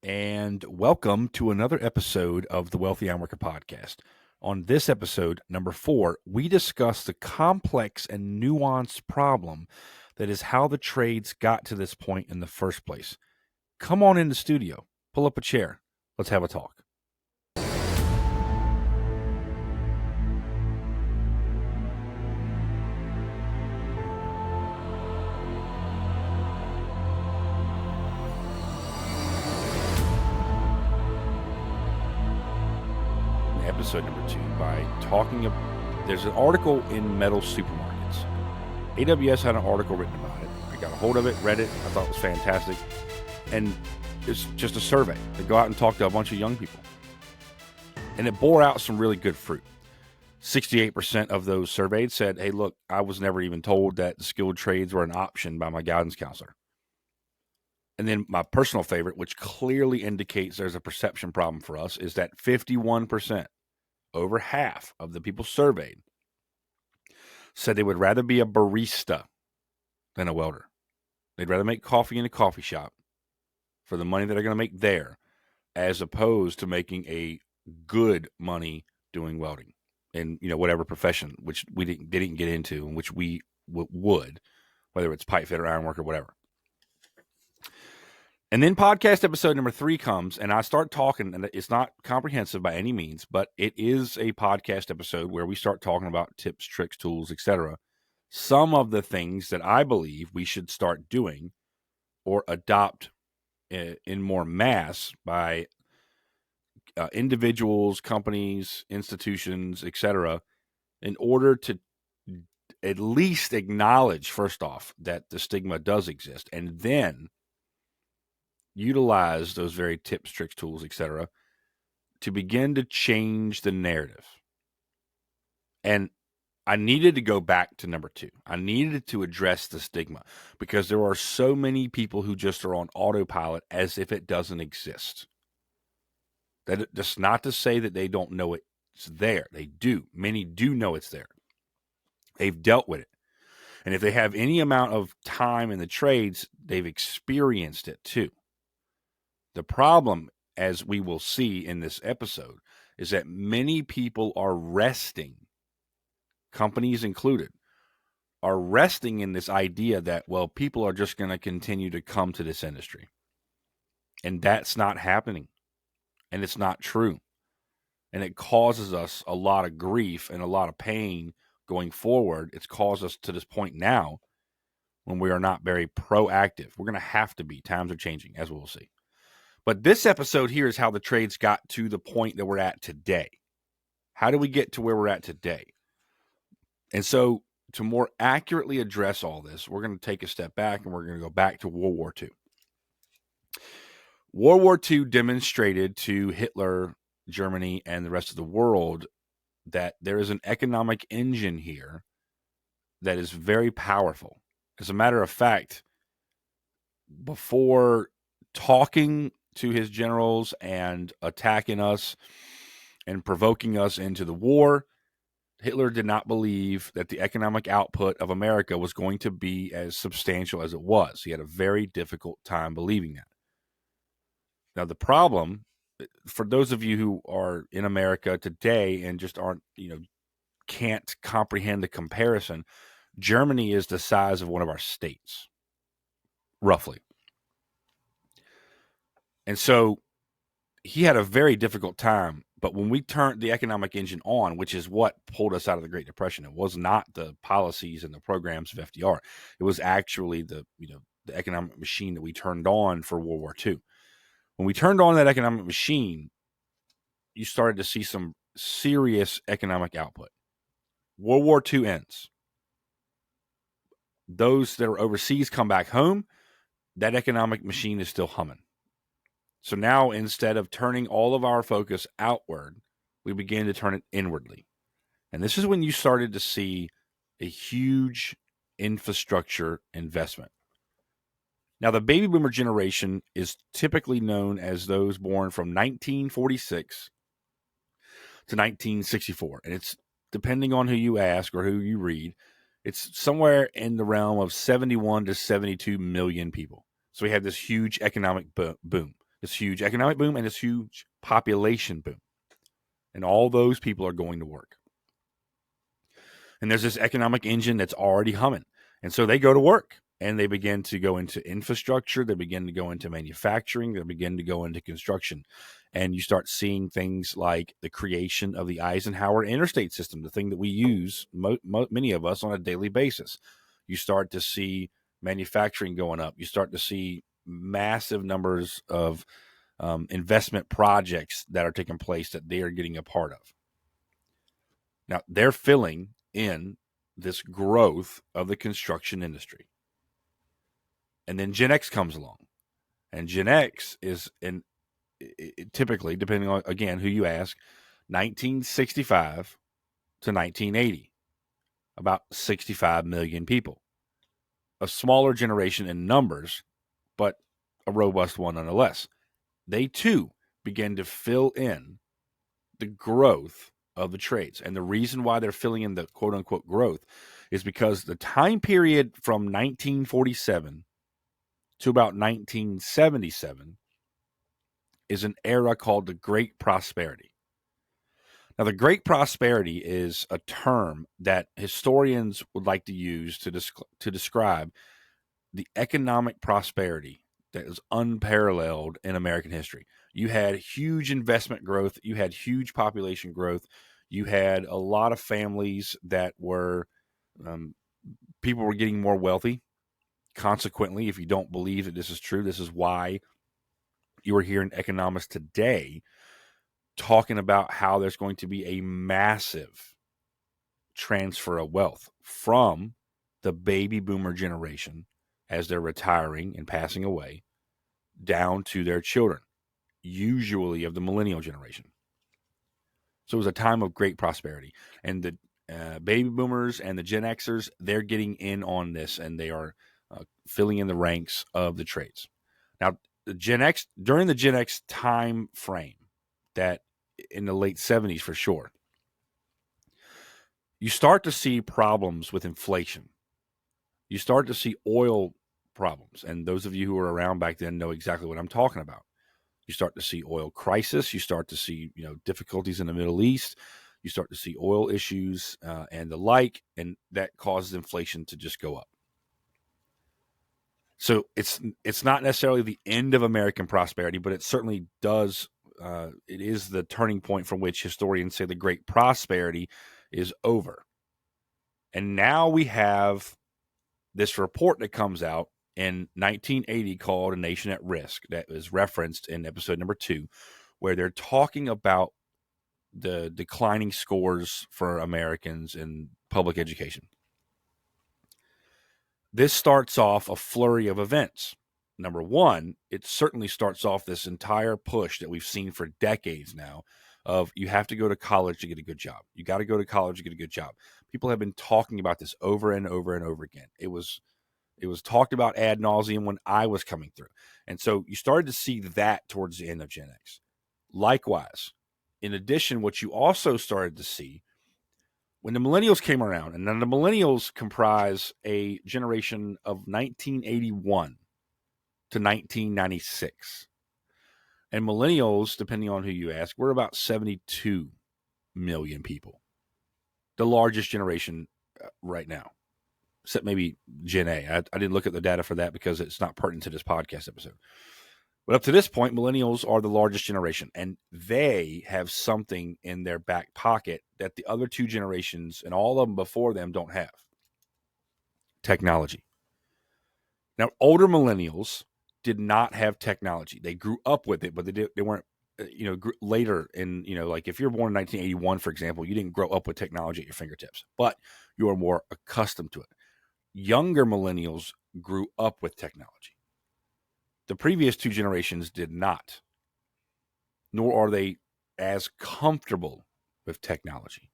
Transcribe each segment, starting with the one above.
and welcome to another episode of the Wealthy Ironworker Podcast. On this episode, number 4, we discuss the complex and nuanced problem that is how the trades got to this point in the first place. Come on in the studio, pull up a chair, let's have a talk. Episode number 2 by talking about, there's an article in Metal Supermarkets. AWS had an article written about it. I got a hold of it, read it, I thought it was fantastic. And it's just a survey. They go out and talk to a bunch of young people. And it bore out some really good fruit. 68% of those surveyed said, hey, look, I was never even told that the skilled trades were an option by my guidance counselor. And then my personal favorite, which clearly indicates there's a perception problem for us, is that 51%, over half of the people surveyed, said they would rather be a barista than a welder. They'd rather make coffee in a coffee shop for the money that they're going to make there, as opposed to making a good money doing welding in whatever profession, which they didn't get into, and which we would, whether it's pipe fitter, ironworker, whatever. And then podcast episode number 3 comes, and I start talking, and it's not comprehensive by any means, but it is a podcast episode where we start talking about tips, tricks, tools, etc. Some of the things that I believe we should start doing or adopt in more mass by individuals, companies, institutions, etc., in order to at least acknowledge, first off, that the stigma does exist, and then utilize those very tips, tricks, tools, etc., to begin to change the narrative. And I needed to go back to number 2. I needed to address the stigma because there are so many people who just are on autopilot as if it doesn't exist. That's not to say that they don't know it's there. They do. Many do know it's there. They've dealt with it. And if they have any amount of time in the trades, they've experienced it too. The problem, as we will see in this episode, is that many people are resting, companies included, are resting in this idea that, well, people are just going to continue to come to this industry. And that's not happening. And it's not true. And it causes us a lot of grief and a lot of pain going forward. It's caused us to this point now when we are not very proactive. We're going to have to be. Times are changing, as we will see. But this episode here is how the trades got to the point that we're at today. How do we get to where we're at today? And so to more accurately address all this, we're going to take a step back and we're going to go back to World War II. World War II demonstrated to Hitler, Germany, and the rest of the world that there is an economic engine here that is very powerful. As a matter of fact, before talking to his generals and attacking us and provoking us into the war, Hitler did not believe that the economic output of America was going to be as substantial as it was. He had a very difficult time believing that. Now, the problem, for those of you who are in America today and just aren't, can't comprehend the comparison, Germany is the size of one of our states, roughly. And so he had a very difficult time. But when we turned the economic engine on, which is what pulled us out of the Great Depression, it was not the policies and the programs of FDR. It was actually the economic machine that we turned on for World War II. When we turned on that economic machine, you started to see some serious economic output. World War II ends. Those that are overseas come back home. That economic machine is still humming. So now, instead of turning all of our focus outward, we began to turn it inwardly. And this is when you started to see a huge infrastructure investment. Now, the baby boomer generation is typically known as those born from 1946 to 1964. And it's, depending on who you ask or who you read, it's somewhere in the realm of 71 to 72 million people. So we have this huge economic boom. this huge economic boom and this huge population boom. And all those people are going to work. And there's this economic engine that's already humming. And so they go to work and they begin to go into infrastructure. They begin to go into manufacturing. They begin to go into construction. And you start seeing things like the creation of the Eisenhower interstate system, the thing that we use, many of us, on a daily basis. You start to see manufacturing going up. You start to see massive numbers of investment projects that are taking place that they are getting a part of. Now, they're filling in this growth of the construction industry. And then Gen X comes along. And Gen X is typically, depending on, again, who you ask, 1965 to 1980. About 65 million people. A smaller generation in numbers, but a robust one nonetheless. They too begin to fill in the growth of the trades. And the reason why they're filling in the quote unquote growth is because the time period from 1947 to about 1977 is an era called the Great Prosperity. Now, the Great Prosperity is a term that historians would like to use to describe the economic prosperity that is unparalleled in American history. You had huge investment growth. You had huge population growth. You had a lot of families that were, people were getting more wealthy. Consequently, if you don't believe that this is true, this is why you are hearing economists today talking about how there's going to be a massive transfer of wealth from the baby boomer generation as they're retiring and passing away down to their children, usually of the millennial generation. So it was a time of great prosperity. And the baby boomers and the Gen Xers, they're getting in on this, and they are filling in the ranks of the trades. Now, the Gen X, during the Gen X time frame, that in the late 70s for sure, you start to see problems with inflation. You start to see oil problems. And those of you who were around back then know exactly what I'm talking about. You start to see oil crisis. You start to see, difficulties in the Middle East. You start to see oil issues and the like, and that causes inflation to just go up. So it's not necessarily the end of American prosperity, but it certainly does. It is the turning point from which historians say the Great Prosperity is over. And now we have this report that comes out in 1980 called A Nation at Risk that is referenced in episode number 2, where they're talking about the declining scores for Americans in public education. This starts off a flurry of events. Number one, it certainly starts off this entire push that we've seen for decades now of you have to go to college to get a good job. You got to go to college to get a good job. People have been talking about this over and over and over again. It was talked about ad nauseum when I was coming through. And so you started to see that towards the end of Gen X. Likewise, in addition, what you also started to see when the millennials came around, and then the millennials comprise a generation of 1981 to 1996. And millennials, depending on who you ask, we're about 72 million people. The largest generation right now, except maybe Gen A. I didn't look at the data for that because it's not pertinent to this podcast episode. But up to this point, millennials are the largest generation, and they have something in their back pocket that the other two generations and all of them before them don't have. Technology. Now, older millennials did not have technology. They grew up with it, but they weren't, later in, like if you're born in 1981, for example, you didn't grow up with technology at your fingertips, but you are more accustomed to it. Younger millennials grew up with technology. The previous two generations did not, nor are they as comfortable with technology.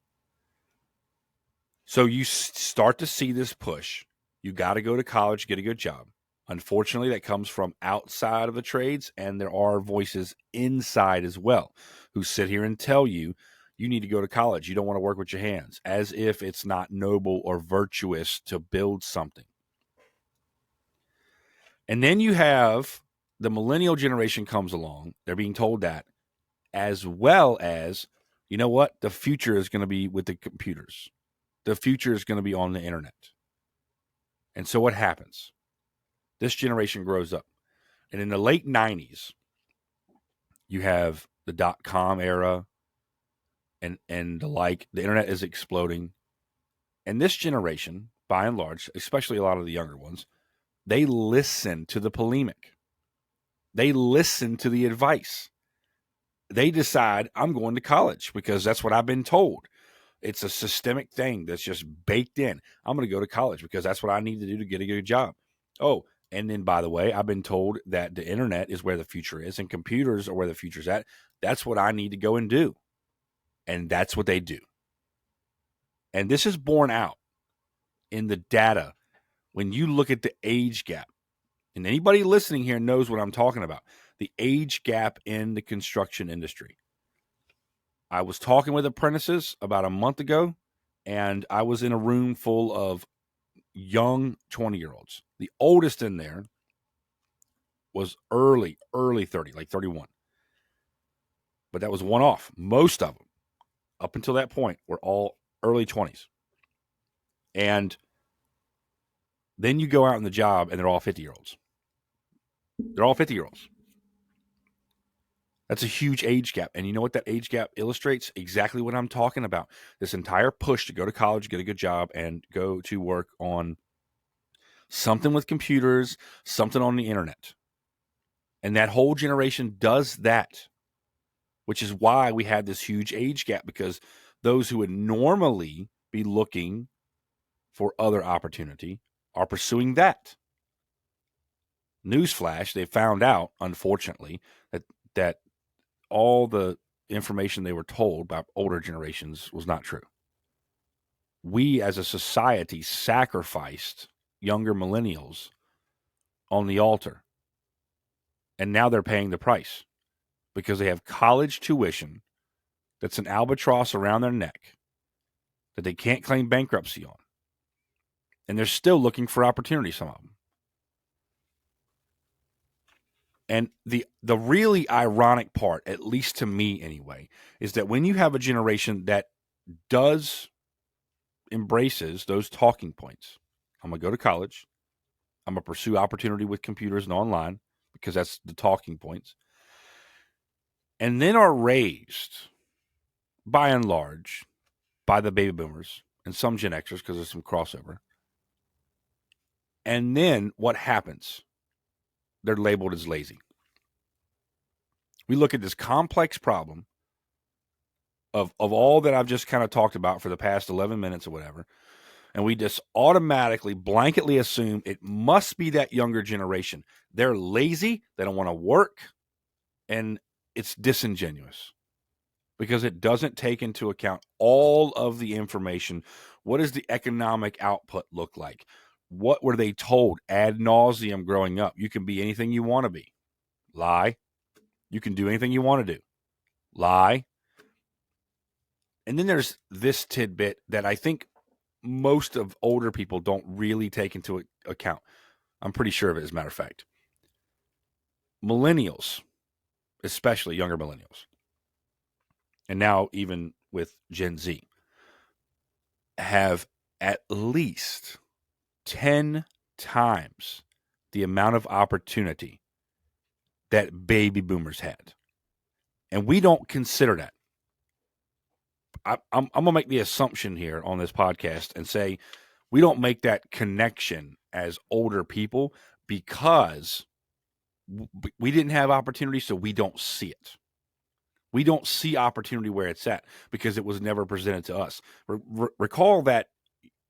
So you start to see this push. You got to go to college, get a good job. Unfortunately, that comes from outside of the trades, and there are voices inside as well who sit here and tell you, you need to go to college. You don't want to work with your hands, as if it's not noble or virtuous to build something. And then you have the millennial generation comes along. They're being told that, as well as, you know what? The future is going to be with the computers. The future is going to be on the internet. And so what happens? This generation grows up. And in the late 90s, you have the .com era and the like. The internet is exploding. And this generation, by and large, especially a lot of the younger ones, they listen to the polemic. They listen to the advice. They decide, I'm going to college because that's what I've been told. It's a systemic thing that's just baked in. I'm going to go to college because that's what I need to do to get a good job. Oh, and then, by the way, I've been told that the internet is where the future is and computers are where the future's at. That's what I need to go and do. And that's what they do. And this is borne out in the data when you look at the age gap. And anybody listening here knows what I'm talking about. The age gap in the construction industry. I was talking with apprentices about a month ago, and I was in a room full of young 20-year-olds. The oldest in there was early 30, like 31. But that was one off. Most of them, up until that point, were all early 20s. And then you go out in the job, and they're all 50-year-olds. They're all 50-year-olds. That's a huge age gap. And you know what that age gap illustrates? Exactly what I'm talking about. This entire push to go to college, get a good job, and go to work on something with computers, something on the internet. And that whole generation does that, which is why we have this huge age gap, because those who would normally be looking for other opportunity are pursuing that. Newsflash, they found out, unfortunately, that all the information they were told by older generations was not true. We as a society sacrificed younger millennials on the altar. And now they're paying the price because they have college tuition that's an albatross around their neck that they can't claim bankruptcy on. And they're still looking for opportunity, some of them. And the really ironic part, at least to me anyway, is that when you have a generation that embraces those talking points, I'm going to go to college, I'm going to pursue opportunity with computers and online, because that's the talking points, and then are raised, by and large, by the baby boomers and some Gen Xers, because there's some crossover. And then what happens? They're labeled as lazy. We look at this complex problem of all that I've just kind of talked about for the past 11 minutes or whatever, and we just automatically, blanketly assume it must be that younger generation. They're lazy, they don't want to work, and it's disingenuous because it doesn't take into account all of the information. What does the economic output look like? What were they told ad nauseum growing up? You can be anything you want to be. Lie. You can do anything you want to do. Lie. And then there's this tidbit that I think most of older people don't really take into account. I'm pretty sure of it, as a matter of fact. Millennials, especially younger millennials, and now even with Gen Z, have at least 10 times the amount of opportunity that baby boomers had. And we don't consider that. I'm going to make the assumption here on this podcast and say we don't make that connection as older people because we didn't have opportunity, so we don't see it. We don't see opportunity where it's at because it was never presented to us. Recall that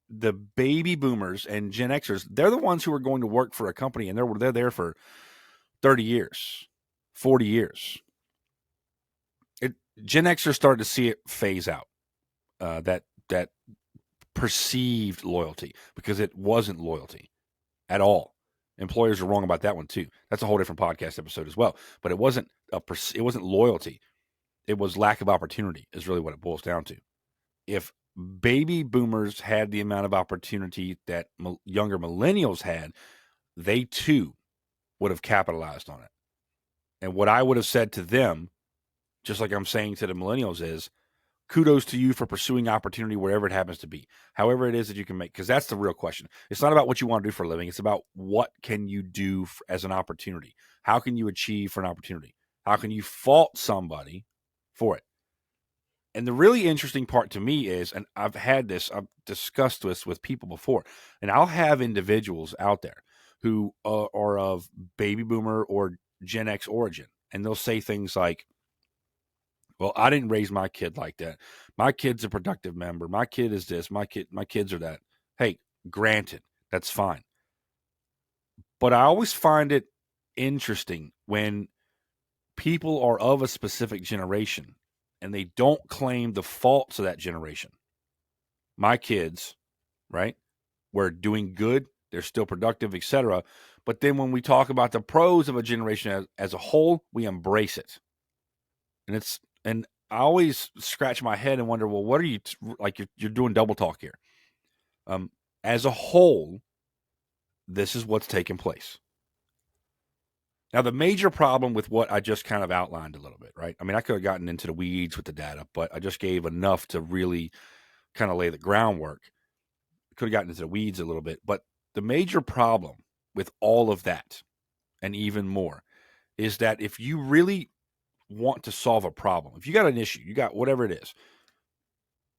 the baby boomers and Gen Xers, they're the ones who are going to work for a company, and they're there for 30 years, 40 years. Gen Xers started to see it phase out, that perceived loyalty, because it wasn't loyalty at all. Employers are wrong about that one too. That's a whole different podcast episode as well. But it wasn't loyalty. It was lack of opportunity is really what it boils down to. If baby boomers had the amount of opportunity that younger millennials had, they too would have capitalized on it. And what I would have said to them, just like I'm saying to the millennials, is kudos to you for pursuing opportunity wherever it happens to be, however it is that you can make, because that's the real question. It's not about what you want to do for a living. It's about what can you do as an opportunity. How can you achieve for an opportunity? How can you fault somebody for it? And the really interesting part to me is, and I've discussed this with people before, and I'll have individuals out there who are of baby boomer or Gen X origin, and they'll say things like, well, I didn't raise my kid like that. My kid's a productive member. My kid is this. My kids are that. Hey, granted, that's fine. But I always find it interesting when people are of a specific generation and they don't claim the faults of that generation. My kids, right, were doing good. They're still productive, etc. But then when we talk about the pros of a generation as a whole, we embrace it. And I always scratch my head and wonder, well, what are you like? You're doing double talk here. As a whole, this is what's taking place. Now, the major problem with what I just kind of outlined a little bit, right? I mean, I could have gotten into the weeds with the data, but I just gave enough to really kind of lay the groundwork. Could have gotten into the weeds a little bit, but the major problem with all of that, and even more, is that if you really want to solve a problem, if you got an issue, you got whatever it is,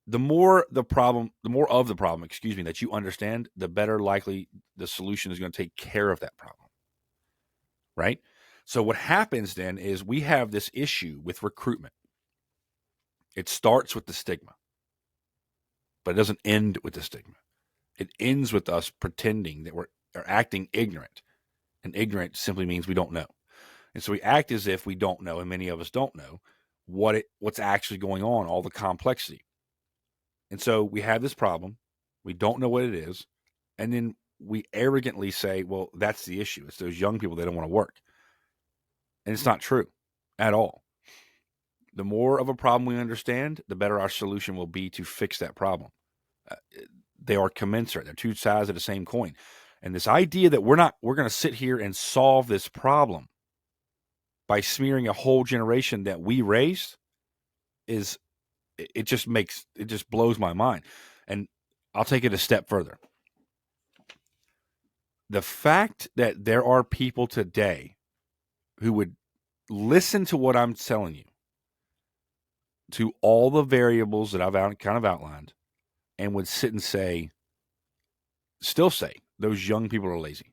the more of the problem, that you understand, the better likely the solution is going to take care of that problem. Right? So what happens then is we have this issue with recruitment. It starts with the stigma, but it doesn't end with the stigma. It ends with us pretending that we're acting ignorant. And ignorant simply means we don't know. And so we act as if we don't know, and many of us don't know what's actually going on, all the complexity. And so we have this problem. We don't know what it is. And then we arrogantly say, well, that's the issue. It's those young people that don't want to work. And it's not true at all. The more of a problem we understand, the better our solution will be to fix that problem. They are commensurate. They're two sides of the same coin. And this idea that we're going to sit here and solve this problem by smearing a whole generation that we raised it just blows my mind. And I'll take it a step further. The fact that there are people today who would listen to what I'm telling you, to all the variables that I've kind of outlined, and would sit and still say, those young people are lazy.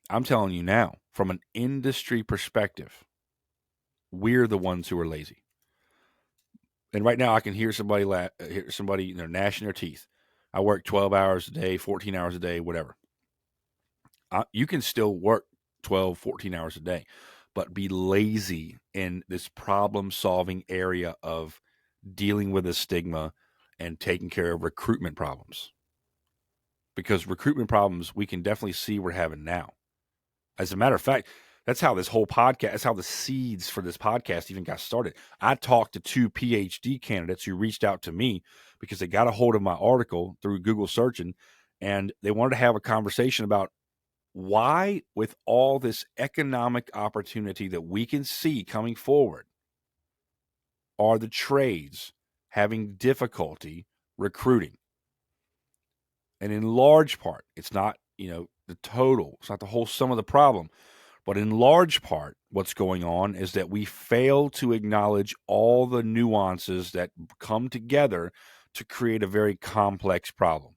I'm telling you now, from an industry perspective, we're the ones who are lazy. And right now I can hear somebody gnashing their teeth. I work 12 hours a day, 14 hours a day, whatever. You can still work 12, 14 hours a day, but be lazy in this problem-solving area of dealing with a stigma and taking care of recruitment problems. Because recruitment problems, we can definitely see we're having now. As a matter of fact, that's how this whole podcast, that's how the seeds for this podcast even got started. I talked to 2 PhD candidates who reached out to me because they got a hold of my article through Google searching, and they wanted to have a conversation about why, with all this economic opportunity that we can see coming forward, are the trades having difficulty recruiting. And in large part, it's not, the total, it's not the whole sum of the problem, but in large part, what's going on is that we fail to acknowledge all the nuances that come together to create a very complex problem.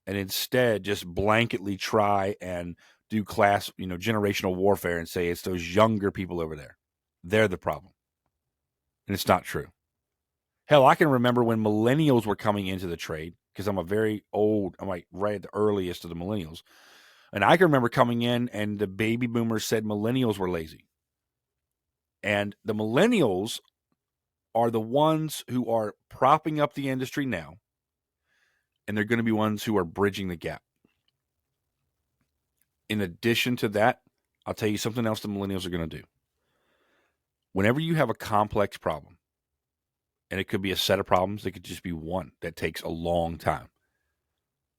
And instead just blanketly try and do generational warfare and say it's those younger people over there. They're the problem. And it's not true. Hell, I can remember when millennials were coming into the trade, because I'm like right at the earliest of the millennials. And I can remember coming in and the baby boomers said millennials were lazy. And the millennials are the ones who are propping up the industry now. And they're going to be ones who are bridging the gap. In addition to that, I'll tell you something else the millennials are going to do. Whenever you have a complex problem, and it could be a set of problems, it could just be one that takes a long time.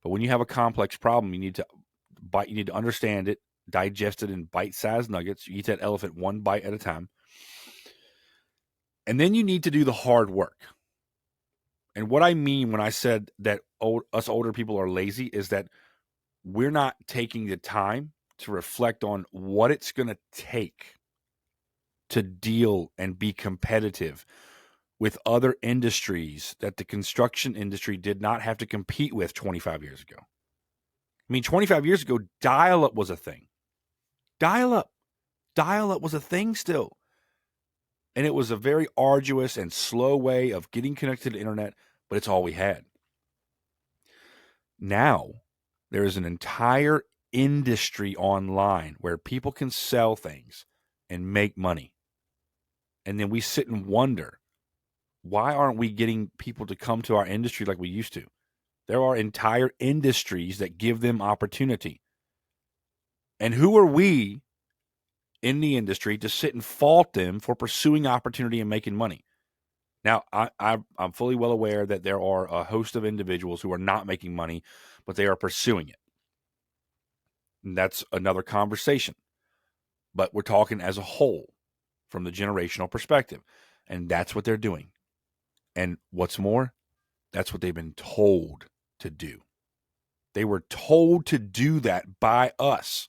But when you have a complex problem, you need to understand it, digested in bite-sized nuggets. You eat that elephant one bite at a time. And then you need to do the hard work. And what I mean when I said that us older people are lazy is that we're not taking the time to reflect on what it's going to take to deal and be competitive with other industries that the construction industry did not have to compete with 25 years ago. I mean, 25 years ago, dial-up was a thing. Dial-up was a thing still. And it was a very arduous and slow way of getting connected to the internet, but it's all we had. Now, there is an entire industry online where people can sell things and make money. And then we sit and wonder, why aren't we getting people to come to our industry like we used to? There are entire industries that give them opportunity. And who are we in the industry to sit and fault them for pursuing opportunity and making money? Now, I'm fully well aware that there are a host of individuals who are not making money, but they are pursuing it. And that's another conversation. But we're talking as a whole from the generational perspective. And that's what they're doing. And what's more, that's what they've been told to do. They were told to do that by us.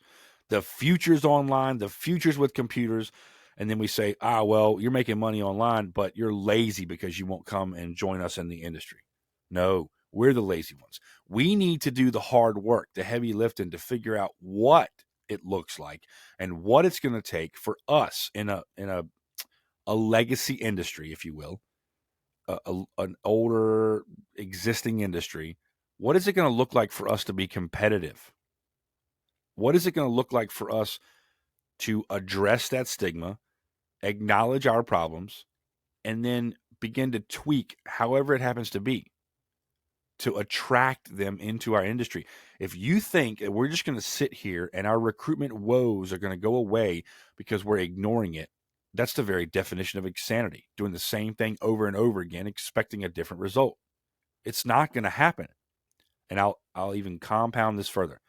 The future's online, the future's with computers. And then we say, well, you're making money online, but you're lazy because you won't come and join us in the industry. No, we're the lazy ones. We need to do the hard work, the heavy lifting to figure out what it looks like and what it's going to take for us in a legacy industry, if you will, an older existing industry. What is it going to look like for us to be competitive? What is it going to look like for us to address that stigma, acknowledge our problems, and then begin to tweak however it happens to be to attract them into our industry? If you think that we're just going to sit here and our recruitment woes are going to go away because we're ignoring it, that's the very definition of insanity, doing the same thing over and over again, expecting a different result. It's not going to happen. And I'll even compound this further.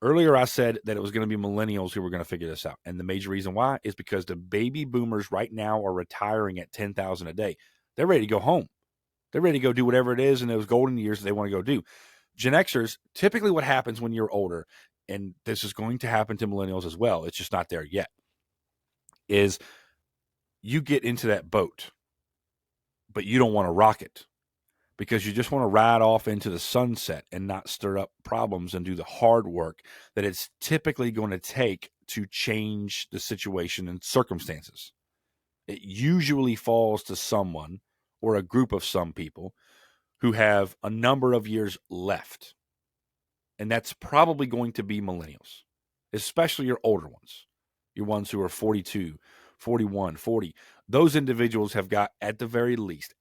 Earlier, I said that it was going to be millennials who were going to figure this out. And the major reason why is because the baby boomers right now are retiring at $10,000 a day. They're ready to go home. They're ready to go do whatever it is in those golden years that they want to go do. Gen Xers, typically what happens when you're older, and this is going to happen to millennials as well, it's just not there yet, is you get into that boat, but you don't want to rock it because you just want to ride off into the sunset and not stir up problems and do the hard work that it's typically going to take to change the situation and circumstances. It usually falls to someone or a group of some people who have a number of years left. And that's probably going to be millennials, especially your older ones, your ones who are 42, 41, 40. Those individuals have got at the very least,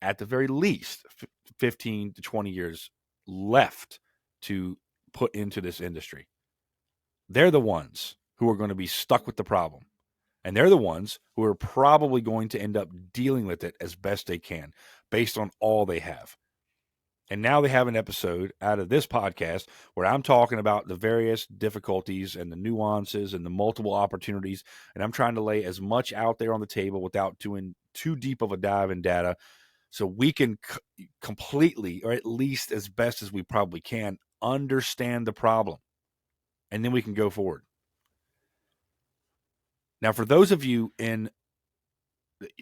15 to 20 years left to put into this industry. They're the ones who are going to be stuck with the problem. And they're the ones who are probably going to end up dealing with it as best they can based on all they have. And now they have an episode out of this podcast where I'm talking about the various difficulties and the nuances and the multiple opportunities. And I'm trying to lay as much out there on the table without doing too deep of a dive in data so we can completely, or at least as best as we probably can, understand the problem. And then we can go forward. Now, for those of you in,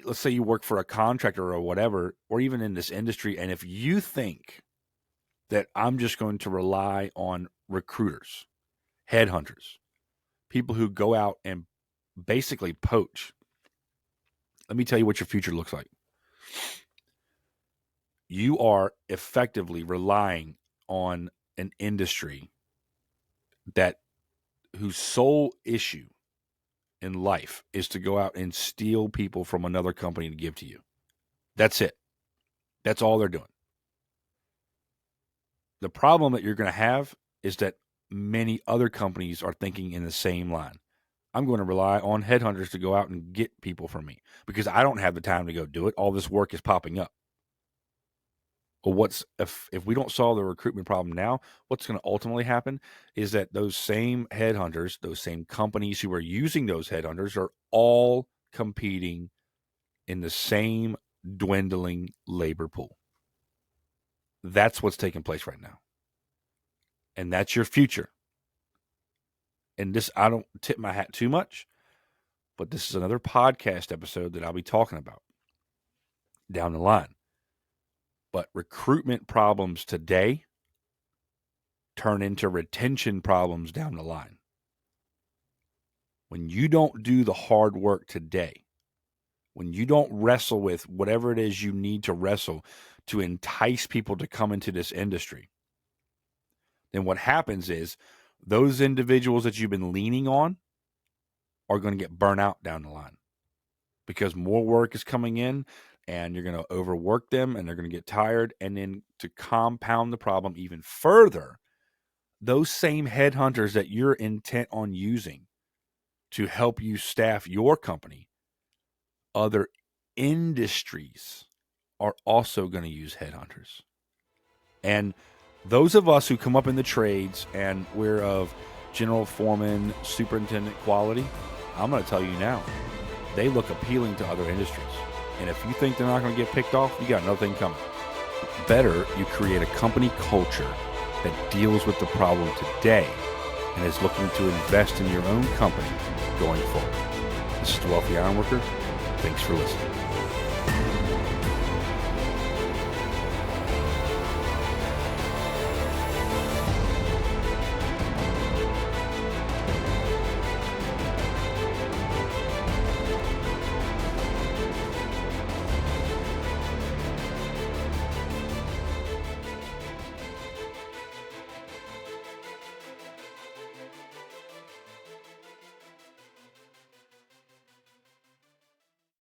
let's say you work for a contractor or whatever, or even in this industry, and if you think that I'm just going to rely on recruiters, headhunters, people who go out and basically poach, let me tell you what your future looks like. You are effectively relying on an industry whose sole issue in life is to go out and steal people from another company to give to you. That's it. That's all they're doing. The problem that you're going to have is that many other companies are thinking in the same line. I'm going to rely on headhunters to go out and get people for me because I don't have the time to go do it. All this work is popping up. Or if we don't solve the recruitment problem now, what's going to ultimately happen is that those same headhunters, those same companies who are using those headhunters are all competing in the same dwindling labor pool. That's what's taking place right now. And that's your future. And this, I don't tip my hat too much, but this is another podcast episode that I'll be talking about down the line. But recruitment problems today turn into retention problems down the line. When you don't do the hard work today, when you don't wrestle with whatever it is you need to wrestle to entice people to come into this industry, then what happens is those individuals that you've been leaning on are going to get burnt out down the line because more work is coming in and you're going to overwork them and they're going to get tired. And then to compound the problem even further, those same headhunters that you're intent on using to help you staff your company, other industries are also going to use headhunters. And those of us who come up in the trades and we're of general foreman, superintendent quality, I'm going to tell you now, they look appealing to other industries. And if you think they're not going to get picked off, you got another thing coming. Better you create a company culture that deals with the problem today and is looking to invest in your own company going forward. This is the Wealthy Ironworker. Thanks for listening.